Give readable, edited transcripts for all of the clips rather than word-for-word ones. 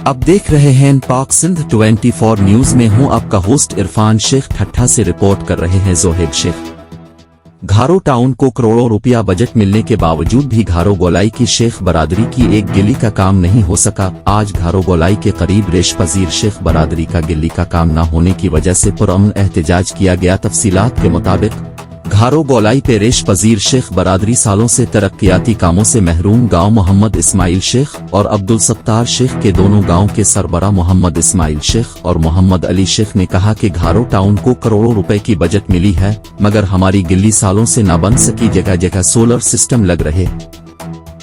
अब देख रहे हैं पाक सिंध 24 न्यूज में हूं आपका होस्ट इरफान शेख ठट्ठा से रिपोर्ट कर रहे हैं जोहेब शेख। घारो टाउन को करोड़ों रुपया बजट मिलने के बावजूद भी घारो गोलाई की शेख बरादरी की एक गिल्ली का काम नहीं हो सका। आज घारो गोलाई के करीब रेश पजीर शेख बरादरी का गिल्ली का काम न होने की वजह से पुरअमन एहतजाज किया गया। तफसीलात के मुताबिक घारो गोलाई पे रेश पजीर शेख बरादरी सालों से तरक्याती कामों से महरूम गांव मोहम्मद इस्माइल शेख और अब्दुल सत्तार शेख के दोनों गांव के सरबरा मोहम्मद इस्माइल शेख और मोहम्मद अली शेख ने कहा कि घारो टाउन को करोड़ों रुपए की बजट मिली है, मगर हमारी गिल्ली सालों से न बन सकी। जगह जगह सोलर सिस्टम लग रहे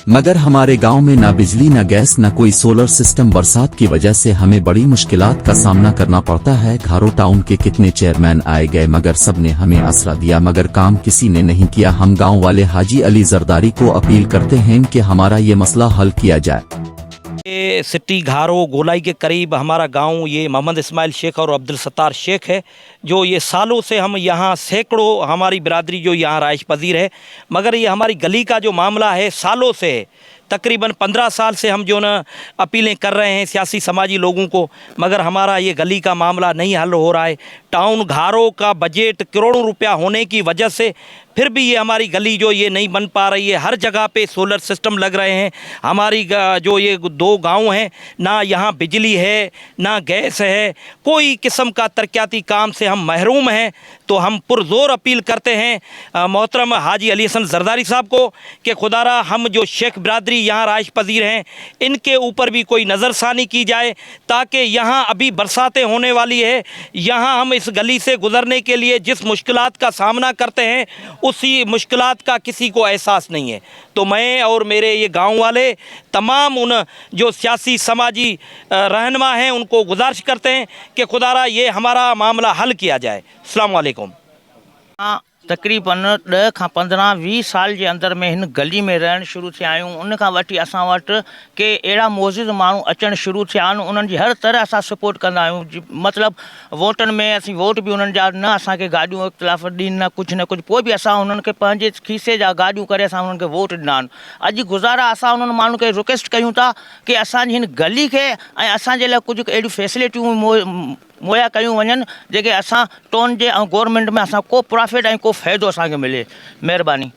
मगर हमारे गांव में न बिजली न गैस न कोई सोलर सिस्टम। बरसात की वजह से हमें बड़ी मुश्किलात का सामना करना पड़ता है। घारो टाउन के कितने चेयरमैन आए गए मगर सबने हमें आसरा दिया, मगर काम किसी ने नहीं किया। हम गांव वाले हाजी अली जरदारी को अपील करते हैं कि हमारा ये मसला हल किया जाए। ये सिटी घारो गोलाई के करीब हमारा गांव ये मोहम्मद इस्माइल शेख और अब्दुल सत्तार शेख है, जो ये सालों से हम यहाँ सैकड़ों हमारी बिरादरी जो यहाँ राइश पजीर है, मगर ये हमारी गली का जो मामला है सालों से है। तकरीबन 15 साल से हम जो ना अपीलें कर रहे हैं सियासी समाजी लोगों को, मगर हमारा ये गली का मामला नहीं हल हो रहा है। टाउन घारो का बजट करोड़ों रुपया होने की वजह से फिर भी ये हमारी गली जो ये नहीं बन पा रही है। हर जगह पे सोलर सिस्टम लग रहे हैं। हमारी जो ये 2 गांव हैं, ना यहाँ बिजली है ना गैस है, कोई किस्म का तरक्याती काम से हम महरूम हैं। तो हम पुरजोर अपील करते हैं मोहतरम हाजी अली हसन जरदारी साहब को कि खुदारा हम जो शेख बिरादरी यहाँ राइश पजीर हैं इनके ऊपर भी कोई नज़रसानी की जाए, ताकि यहाँ अभी बरसातें होने वाली है। यहाँ हम इस गली से गुज़रने के लिए जिस मुश्किलात का सामना करते हैं उसी मुश्किलात का किसी को एहसास नहीं है। तो मैं और मेरे ये गांव वाले तमाम उन जो सियासी समाजी रहनुमा हैं उनको गुजारिश करते हैं कि खुदारा ये हमारा मामला हल किया जाए। अस्सलाम वालेकुम। तकरीबन 10 खां 15-20 साल के अंदर में इन गली में रहण शुरू थिया आहियूं। उन खां वठी असां वटि के अहिड़ा मोज़िज़ माण्हू अचणु शुरू थिया आहिनि। उन्हनि जी हर तरह असां सपोर्ट कंदा आहियूं। मतिलबु वोटनि में असीं वोट बि उन्हनि जा न असांखे गाॾियूं इख़्तिलाफ़ ॾियनि न कुझु पोइ बि असां उन्हनि खे पंहिंजे खीसे जा गाॾियूं करे असां उन्हनि खे वोट ॾिना आहिनि। अॼु गुज़ारा असां उन्हनि माण्हुनि खे रिक्वेस्ट कयूं था कि असांजी हिन गली खे ऐं असांजे लाइ कुझु अहिड़ियूं फैसिलिटियूं मुहैया कयूं वञनि जेके असां टोन जे ऐं गवर्नमेंट में असां को प्रॉफिट ऐं को फ़ाइदो असांखे मिले। महिरबानी।